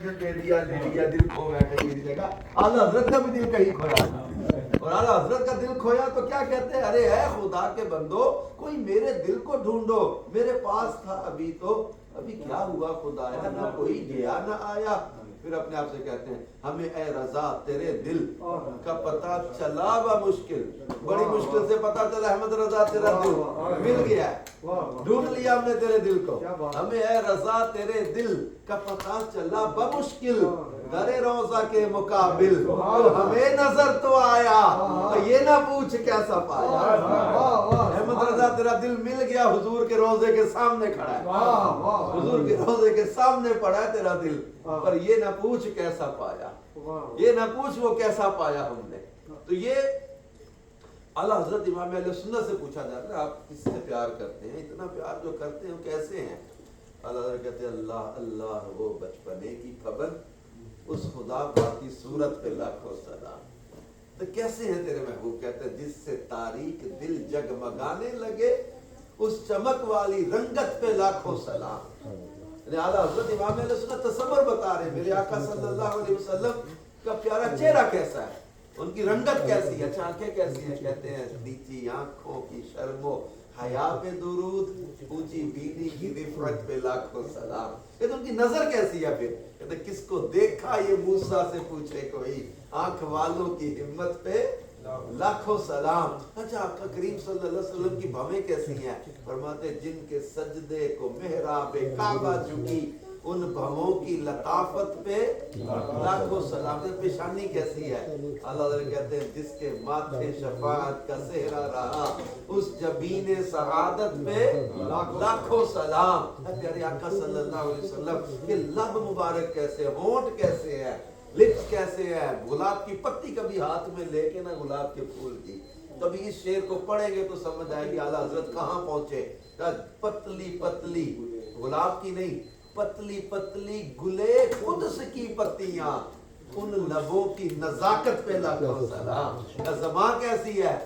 دے دیا لے لیا دل کھو بیٹھے میری جگہ. اعلیٰ حضرت کا بھی دل کہیں کھویا اور اعلیٰ حضرت کا دل کھویا تو کیا کہتے ہیں؟ ارے اے خدا کے بندو کوئی میرے دل کو ڈھونڈو, میرے پاس تھا ابھی کیا ہوا خدا ہے, نہ کوئی گیا نہ آیا. پھر اپنے آپ سے کہتے ہیں ہمیں اے رضا تیرے دل کا پتہ چلا بمشکل, بڑی مشکل سے پتہ چلا احمد رضا تیرا دل مل گیا ہے, ڈھونڈ لیا ہم نے تیرے دل کو. ہمیں اے رضا تیرے دل کا پتہ چلا بمشکل درے روضہ کے مقابل, تو ہمیں نظر تو آیا تو یہ نہ پوچھ کیسا پایا. احمد رضا تیرا دل مل گیا, حضور کے روضے کے سامنے کھڑا ہے, حضور کے روضے کے سامنے پڑا ہے تیرا دل, پر یہ نہ پوچھ کیسا پایا, یہ نہ پوچھ وہ کیسا پایا ہم نے. تو یہ اعلیٰ حضرت امام اہل سنت سے پوچھا جاتا ہے آپ کس سے پیار کرتے ہیں, اتنا پیار جو کرتے ہیں وہ کیسے ہیں؟ اعلیٰ حضرت کہتے ہیں اللہ اللہ وہ بچپنے کی خبر اس خدا پاک کی صورت پہ لاکھوں سلام. تو کیسے ہیں تیرے محبوب؟ کہتے ہیں جس سے تاریک دل جگمگانے لگے اس چمک والی رنگت پہ لاکھوں سلام. اعلیٰ حضرت امام اہل سنت تصور بتا رہے ہیں میرے آقا صلی اللہ علیہ وسلم کا پیارا چہرہ کیسا ہے, ان کی رنگت کیسی ہے, آنکھیں کیسی ہیں. کہتے ہیں نیچی آنکھوں کی شرم و حیا پہ درود, اونچی بینی کی رفعت پہ لاکھوں سلام. کہتے ان کی نظر کیسی ہے؟ پھر کہتے کس کو دیکھا یہ موسیٰ سے پوچھے کوئی, آنکھ والوں کی ہمت پہ لاکھوں سلام. اچھا آقا کریم صلی اللہ علیہ وسلم کی بھویں کیسی ہیں؟ فرماتے جن کے سجدے کو محراب کعبہ جھکی ان بھووں کی لطافت پہ لاکھوں سلام. پیشانی کیسی ہے؟ اللہ تعالیٰ کہتے ہیں جس کے ماتھے شفاعت کا صحرا رہا اس جبین سعادت پہ لاکھوں سلام. پیارے آقا صلی اللہ علیہ وسلم کے لب مبارک کیسے, ہونٹ کیسے ہے, لپس کیسے ہے, گلاب کی پتی کبھی ہاتھ میں لے کے نہ گلاب کے پھول کی. کبھی اس شعر کو پڑھیں گے تو سمجھ آئے گی اعلیٰ حضرت کہاں پہنچے. پتلی پتلی گلاب کی نہیں, پتلی پتلی گلے قدس کی پتیاں ان لبوں کی نزاکت پہ لاکھوں سلام. زبان کیسی ہے؟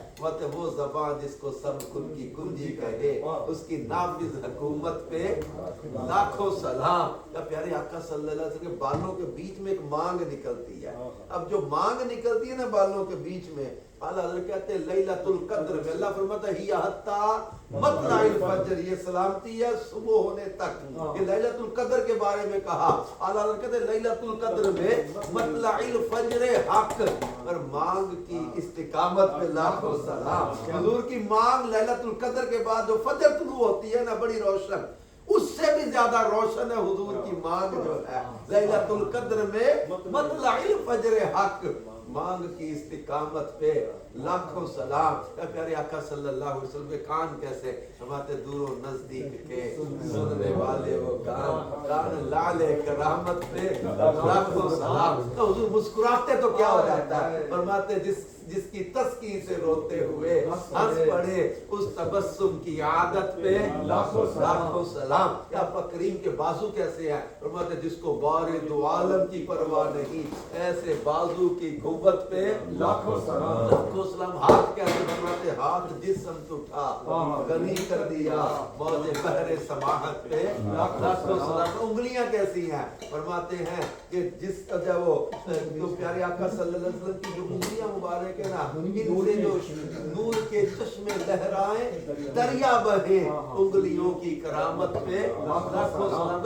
وہ زبان جس کو سب کن کی کنجی کہے اس کی نافذ حکومت پہ لاکھوں سلام. پیارے آقا صلی اللہ علیہ وسلم کے بالوں کے بیچ میں ایک مانگ نکلتی ہے. اب جو مانگ نکلتی ہے نا بالوں کے بیچ میں, اعلیٰ حضرت کہتے ہیں لیلۃ القدر میں اللہ فرماتا ہے حتی مطلع الفجر, یہ سلامتی ہے صبح ہونے تک. یہ لیلۃ القدر کے بارے میں کہا. اعلیٰ حضرت کہتے ہیں لیلۃ القدر میں مطلع الفجر حق, اور مانگ کی استقامت پہ لاکھوں سلام. حضور کی مانگ لیلۃ القدر کے بعد جو فجر طلوع ہوتی ہے نا بڑی روشن, اس سے بھی زیادہ روشن ہے حضور کی مانگ جو ہے لیلۃ القدر میں مطلع الفجر حق, مانگ کی استقامت پہ لاکھوں سلام. پیارے آقا صلی اللہ علیہ وسلم کے کان کیسے, ہمارے دور و نزدیک کے سننے والے وہ کان لالے کرامت پہ لاکھوں سلام. تو حضور مسکراتے تو کیا ہو جاتا ہے, فرماتے جس کی تسکین سے روتے ہوئے ہنس پڑے اس تبسم کی عادت پہ لاکھوں سلام. یا کریم کے بازو کیسے ہیں, فرماتے جس کو بار دو عالم کی پرواہ نہیں ایسے بازو کی قوت پہ لاکھوں سلام. ہاتھ کیسے, فرماتے ہاتھ جس سمت اٹھا غنی کر دیا موج بحر سماحت پہ لاکھوں سلام. انگلیاں کیسی ہیں, فرماتے ہیں کہ جس کا جب وہ پیارے آقا صلی اللہ علیہ وسلم کی جو انگلیاں مبارک ہے نا, ان سے جو نور کے چشمے لہرائیں دریا بہے انگلیوں کی کرامت پہ لاکھوں سلام.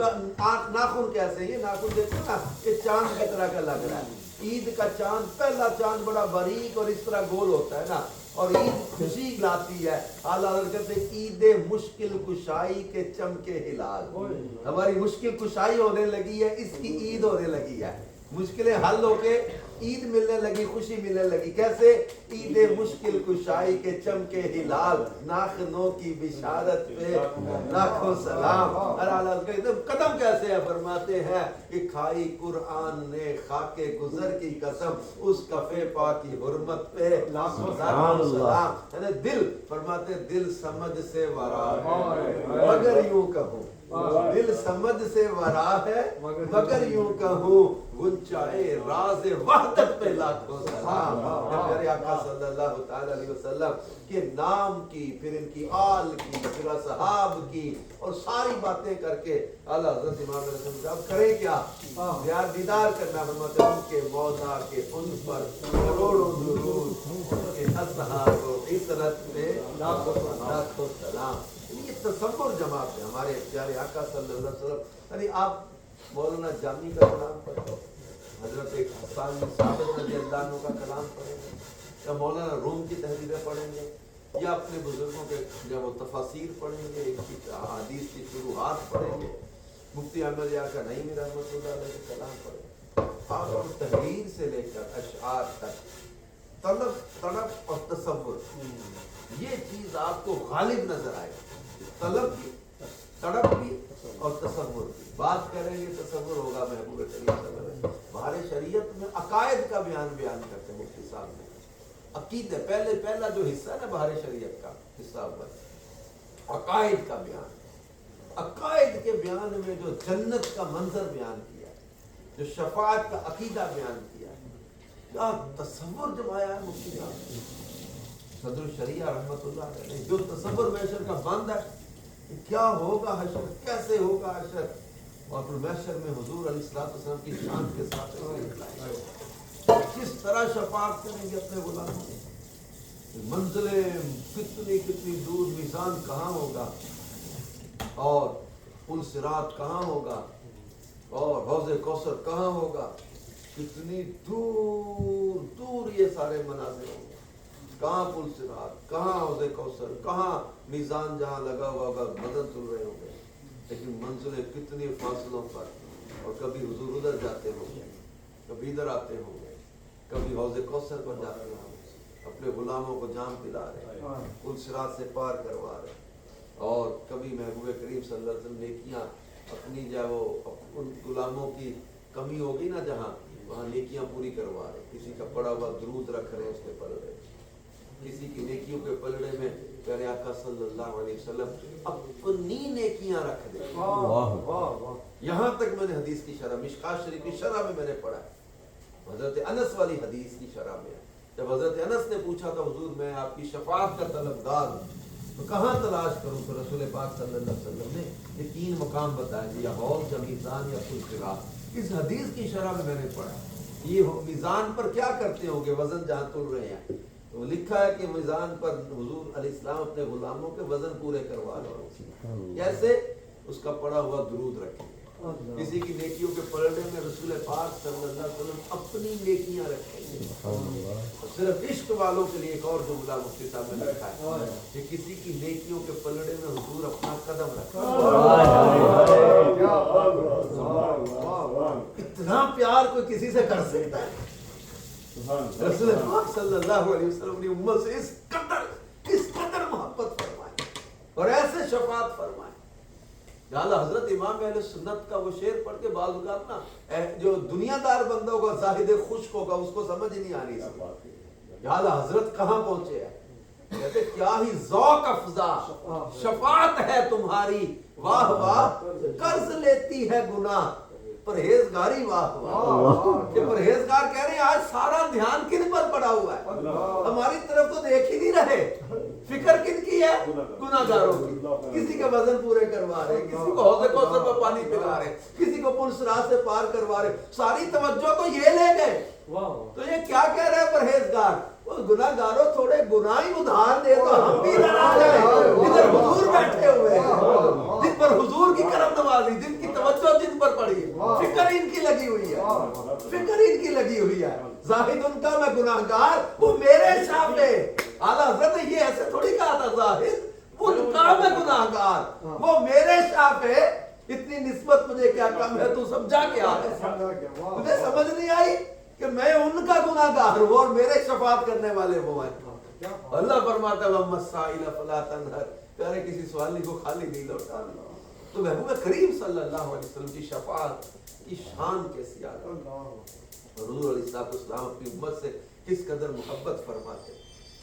ناخن کیسے, یہ ناخن دیکھو نا یہ چاند کی طرح کا لگ رہا ہے. عید کا چاند, پہلا چاند بڑا باریک اور اس طرح گول ہوتا ہے نا, اور عید خوشی لاتی ہے. اعلیٰ حضرت کہتے ہیں عید مشکل کشائی کے چمکے ہلال. ہماری مشکل کشائی ہونے لگی ہے, اس کی عید ہونے لگی ہے. مشکلیں حل ہو کے عید ملنے لگی, خوشی ملنے لگی. کیسے؟ عید مشکل کشائی کے چمکے ہلال, ناخنوں کی بشارت پہ لاکھوں سلام. قدم کیسے ہے, فرماتے ہیں کہ کھائی قرآن نے خاک گزر کی قسم اس کفے پاک کی حرمت پہ لاکھوں سلام. دل, فرماتے دل سمجھ سے ورا, اگر یوں کہوں دل سمجھ سے ورا ہے مگر یوں کہوں گنچائے راز وحدت پہ لاکھوں سلام. پیارے آقا صلی اللہ تعالی علیہ وسلم کے نام کی، پھر ان کی آل کی، پھر اصحاب کی، اور ساری باتیں کر کے اعلیٰ حضرت امام رسول صاحب کریں کیا؟ یار دیدار کرنا. فرماتے ہیں ان کے موضع کے ان پر کروڑوں درود، ان کے اصحاب و عطرت پہ لاکھوں سلام. یہ تصور جماعت ہے ہمارے پیارے آقا صلی اللہ علیہ وسلم. یعنی آپ مولانا جامی کا کلام پڑھو، حضرت حسان بن ثابت رضی اللہ عنہ کا کلام پڑھیں گے، یا مولانا روم کی تحریریں پڑھیں گے، یا اپنے بزرگوں کے جب وہ تفاسیر پڑھیں گے، ایک کی حدیث کی شروحات پڑھیں گے، مفتی احمد یار کا نعیمی رحمۃ اللہ علیہ کے کلام پڑھیں. آپ تحریر سے لے کر اشعار تک طلب، تڑپ اور تصور، یہ چیز آپ کو غالب نظر آئے. طلب بھی، تڑپ بھی اور تصور بھی. بات کریں گے تصور ہوگا محبوب کریم صلی اللہ علیہ وسلم. بہار شریعت میں عقائد کا بیان کرتے ہیں مفتی صاحب نے. عقیدہ پہلا جو حصہ ہے نا بہار شریعت کا حصہ ہوا عقائد کا بیان. عقائد کے بیان میں جو جنت کا منظر بیان کیا، جو شفاعت کا عقیدہ بیان کیا، کیا تصور جب آیا ہے مفتی صاحب نے. صدر الشریعہ رحمت اللہ علیہ نے جو تصور محشر کا بند ہے، کیا ہوگا حشر، کیسے ہوگا حشر، اور پھر محشر میں حضور علیہ السلام کی شان کے ساتھ کس طرح شفاعت کریں گے اپنے غلاموں کی، منزلیں کتنی دور، میزان کہاں ہوگا، اور پل صراط کہاں ہوگا، اور حوض کوثر کہاں ہوگا، کتنی دور دور یہ سارے مناظر ہوں گے. کہاں پل صراط، کہاں حوض کوثر، کہاں میزان جہاں لگا ہوا ہوگا بدن تل رہے ہوں گے. لیکن منزلیں کتنی فاصلوں پر، اور کبھی حضور ادھر جاتے ہوں گے، کبھی ادھر آتے ہوں گے، کبھی حوض کوثر پر جاتے ہوں گے، اپنے غلاموں کو جام پلا رہے، پل صراط سے پار کروا رہے. اور کبھی محبوب کریم صلی اللہ علیہ وسلم نیکیاں اپنی جب وہ ان غلاموں کی کمی ہوگی نا جہاں، وہاں نیکیاں پوری کروا رہے. کسی کا پڑا ہوا درود رکھ رہے اس کے پلڑے، کسی کی نیکیوں کے پلڑے میں پیارے آقا صلی اللہ علیہ وسلم اپنی نیکیاں رکھ دیں. یہاں تک میں نے حدیث کی شرح، مشکات شریف کی شرح میں نے پڑھا، حضرت انس والی حدیث کی شرح میں جب حضرت انس نے پوچھا تھا حضور میں آپ کی شفاعت کا طلبگار ہوں تو کہاں تلاش کروں، تو رسول پاک صلی اللہ علیہ وسلم نے یہ 3 مقام بتائے، یا حوض، یا میزان، یا پل صراط. اس حدیث کی شرح میں نے پڑھا. یہ میزان پر کیا کرتے ہوں گے، وزن جہاں تل رہے ہیں، تو لکھا ہے کہ میزان پر حضور علیہ السلام اپنے غلاموں کے وزن پورے کروا رہے ہیں. کیسے؟ اس کا پڑا ہوا درود رکھیں. کسی کی نیکیوں کے پلڑے میں رسول پاک صلی اللہ علیہ وسلم اپنی نیکیاں رکھیں گے. صرف عشق والوں کے لیے ایک اور جملہ مفتی صاحب نے رکھا ہے کہ کسی کی نیکیوں کے پلڑے میں حضور اپنا قدم رکھیں. اتنا پیار کوئی کسی سے کر سکتا ہے؟ رسول پاک صلی اللہ علیہ وسلم نے امت سے اس قدر محبت فرمائی اور ایسے شفاعت فرمائی. اعلیٰ حضرت امام اہل سنت کا وہ شعر پڑھ کے بعض اوقات نا جو دنیا دار بندہ ہوگا، زاہد خشک ہوگا، اس کو سمجھ نہیں آ رہی اعلیٰ حضرت کہاں پہنچے ہیں. کہتے کیا ہی ذوق افزا شفاعت ہے تمہاری، واہ واہ قرض لیتی ہے گناہ پرہیزگاری، واہ واہ. یہ پرہیزگار کہہ رہے ہیں آج سارا دھیان کن پر پڑا ہوا ہے، ہماری طرف تو دیکھ ہی نہیں رہے. فکر کن کی ہے؟ گناہ گاروں کی. کسی کے وزن پورے کروا رہے، کسی کو حوض کوثر پر پانی پلا رہے، کسی کو پل صراط سے پار کروا رہے. ساری توجہ تو یہ لے گئے. تو یہ کیا کہہ رہے ہیں پرہیزگار؟ گناہ گاروں تھوڑے گناہ ہی ادھار دے تو ہم بھی ڈرا جائیں. ادھر حضور بیٹھے ہوئے ہیں جن پر حضور کی کرم نوازی، جن کی توجہ جن پر پڑی ہے، فکر ان کی لگی ہوئی ہے، فکر ان کی لگی ہوئی ہے. زاہد ان کا میں گناہ گار، وہ میرے شافع. اعلیٰ حضرت نے یہ ایسے تھوڑی کہا تھا، زاہد ان کا میں گناہ گار، وہ میرے شافع. اتنی نسبت مجھے کیا کم ہے، تو سمجھا کیا ہے؟ مجھے سمجھ نہیں آئی کہ میں ان کا گناہ گار ہوں اور میرے شفاعت کرنے والے وہ ہیں. اللہ فرماتا ہے وَأَمَّا السَّائِلَ فَلَا تَنْهَرْ، پیارے کسی سوالی کو خالی نہیں لوٹا. تو محبوب کریم صلی اللہ علیہ وسلم کی شفاعت کی شان کیسی آ گئی. حضور علیہ السلام اپنی امت سے کس قدر محبت فرماتے،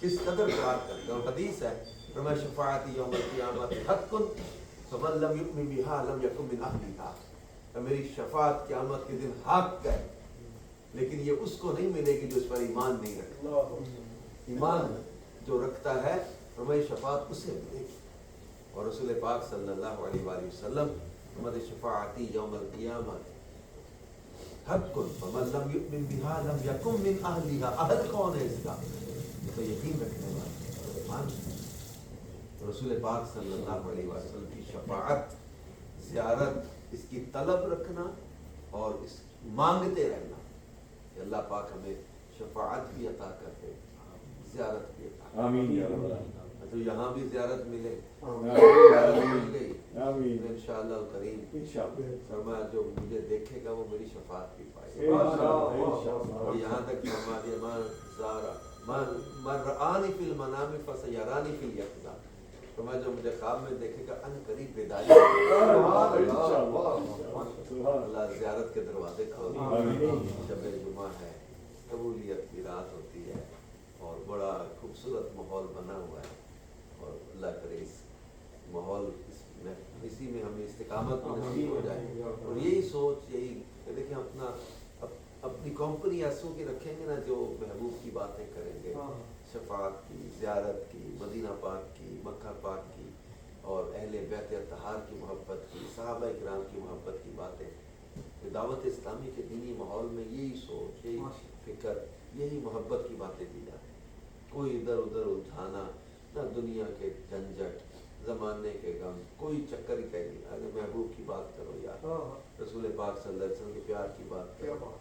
کس قدر پیار کرتے. اور حدیث ہے فرمایا شفاعتی یوم القیامت حق، فمن لم یؤمن بها لم یکن من اہلها، میری شفاعت قیامت کے دن حق ہے، لیکن یہ اس کو نہیں ملے گی جو اس پر ایمان نہیں رکھتا۔ ایمان جو رکھتا ہے فرمایا شفاعت اسے ملے گی۔ اور رسول پاک صلی اللہ علیہ وآلہ وسلم ہمارے شفاعتی یوم القیامت حق فمن لم یؤمن بها لم یکن من اہلها، اہل کون ہے اس کا؟ یہ تو یقین رکھنے والا ایمان۔ رسول پاک صلی اللہ علیہ وسلم کی شفاعت، زیارت، اس کی طلب رکھنا اور اس مانگتے رہنا کہ اللہ پاک ہمیں شفاعت بھی عطا کر دے، زیارت بھی عطا کر دے۔ آمین یا رب العالمین۔ تو یہاں بھی زیارت ملے، زیارت مل گئی آمین انشاءاللہ الکریم۔ انشاءاللہ فرمایا جو مجھے دیکھے گا وہ میری شفاعت بھی پائے گا۔ انشاءاللہ۔ اور یہاں تک فرما دیا من رآنی فی المنام فسیرانی فی الیقظہ، فرمایا جو مجھے خواب میں دیکھے گا ان قریب بیداری۔ اللہ زیارت کے دروازے کھول دیں۔ شب جمعہ ہے، قبولیت کی رات ہوتی ہے اور بڑا خوبصورت ماحول بنا ہوا ہے، اور اللہ کرے اس ماحول اسی میں ہمیں استقامت نصیب ہو جائے۔ اور یہی سوچ، یہی کہ دیکھیں اپنی کمپنی ایسوں کی رکھیں گے نا جو محبوب کی باتیں کریں گے، شفاعت کی، زیارت کی، مدینہ پاک کی، مکہ پاک کی، اور اہل بیت اطہار کی محبت کی، صحابہ اکرام کی محبت کی باتیں۔ دعوت اسلامی کے دینی ماحول میں یہی سوچ، یہی فکر، یہی محبت کی باتیں دی جاتی ہیں۔ کوئی ادھر ادھر الجھانا نہ، دنیا کے جھنجھٹ، زمانے کے غم، کوئی چکر ہی کہیں نہیں۔ اگر محبوب کی بات کرو یار، رسول پاک صلی اللہ علیہ وسلم کے پیار کی بات کرو،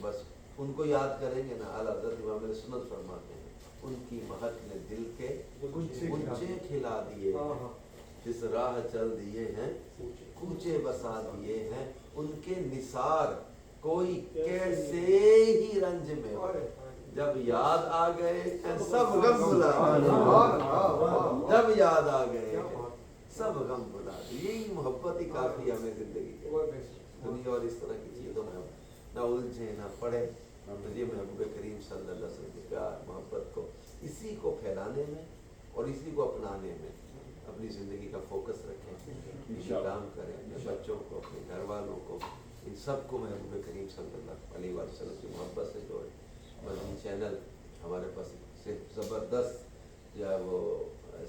بس ان کو یاد کریں گے نا۔ اعلیٰ حضرت امام علیہ سنت فرماتے ہیں ان کی مہک نے دل کے گنچے کھلا دیے ہیں، جس راہ چل دیے ہیں کوچے بسا دیے ہیں، ان کے نثار کوئی کیسے ہی رنج میں ہو، جب یاد آ گئے سب غم بھلا دیے، جب یاد آ گئے سب غم بھلا دیے۔ یہی محبت ہی کافی ہمیں زندگی کے، دنیا اور اس طرح کی چیزوں میں ہم نہ الجھیں نہ پڑے۔ یہ محبوب کریم صلی اللہ علیہ وسلم کے پیار محبت کو، اسی کو پھیلانے میں اور اسی کو اپنانے میں اپنی زندگی کا فوکس رکھیں، یہ کام کریں، اپنے بچوں کو، اپنے گھر والوں کو، ان سب کو محبوب کریم صلی اللہ علیہ وسلم کی محبت سے جوڑیں۔ مدنی چینل ہمارے پاس سے زبردست جو ہے وہ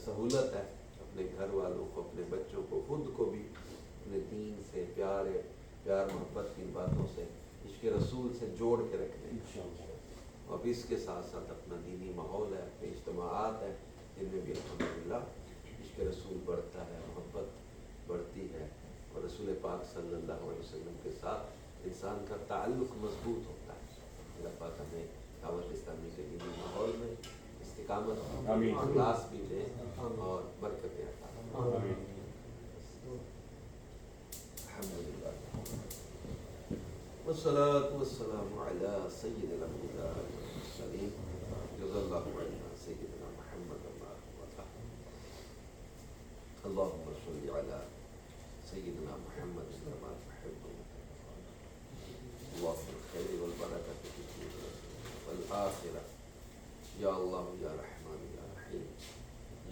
سہولت ہے، اپنے گھر والوں کو، اپنے بچوں کو، خود کو بھی اپنے دین سے، پیار محبت کی باتوں سے، عشق رسول سے جوڑ کے رکھنے ہیں۔ اور اس کے ساتھ ساتھ اپنا دینی ماحول ہے، اپنے اجتماعات ہیں جن میں بھی الحمدللہ عشق رسول بڑھتا ہے، محبت بڑھتی ہے، اور رسول پاک صلی اللہ علیہ وسلم کے ساتھ انسان کا تعلق مضبوط ہوتا ہے۔ اللہ پاک ہمیں دعوت اسلامی کے دینی ماحول میں استقامت، اخلاص بھی دے اور برکتیں عطا فرمائے۔ الحمدللہ والصلاة والسلام على سید الانبیاء والمرسلین، جزا اللہ عنا سیدنا محمد اللہم صل علی سیدنا محمد كما تحب اللہم الخیر والبرکۃ فی الدنیا والآخرہ، یا اللہ یا رحمان یا رحیم،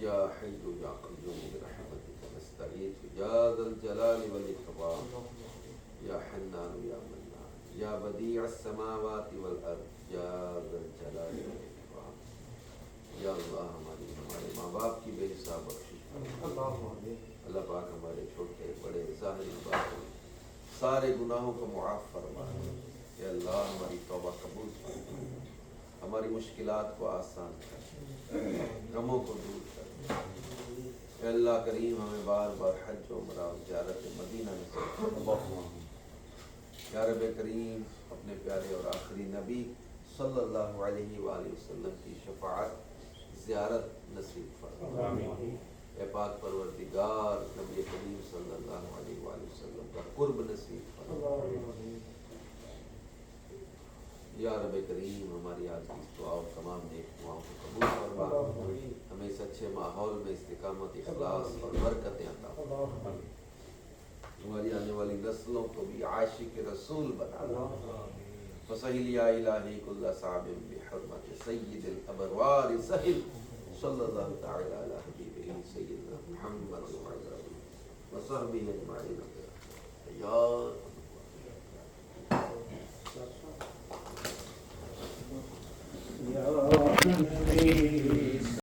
یا حی یا قیوم برحمتک نستغیث، یا ذا الجلال والاکرام، یا حنان یا منان، یا بدیع السماوات والارض، یا ذا الجلال والاکرام۔ یا اللہ ہمارے ماں باپ کی بے حساب بخشش فرما۔ اللہ پاک ہمارے چھوٹے بڑے ظاہری باطنی سارے گناہوں کو معاف فرما۔ یا اللہ ہماری توبہ قبول فرما، ہماری مشکلات کو آسان کر، غموں کو دور کر۔ اے اللہ کریم ہمیں بار بار حج و عمرہ اور زیارت مدینہ نصیب فرما۔ یا رب کریم اپنے پیارے اور آخری نبی صلی اللہ علیہ وآلہ وسلم کی شفاعت، زیارت نصیب فرما۔ اے پاک پروردگار نبی کریم صلی اللہ علیہ وآلہ وسلم کا قرب نصیب فرما۔ یا رب کریم ہماری آج کی دعا اور تمام نیک دعاؤں کو قبول فرما، ہمیں اس اچھے ماحول میں استقامت، اخلاص اور برکتیں عطا فرما۔ ہماری آنے والی نسلوں کو بھی عاشق رسول بنا۔ فسہل یا الہی کل صعب بحرمت سید الابرار سہل، صلی اللہ تعالی علی حبیبہ سیدنا محمد وعلی آلہ سر بھی ہے ماری یا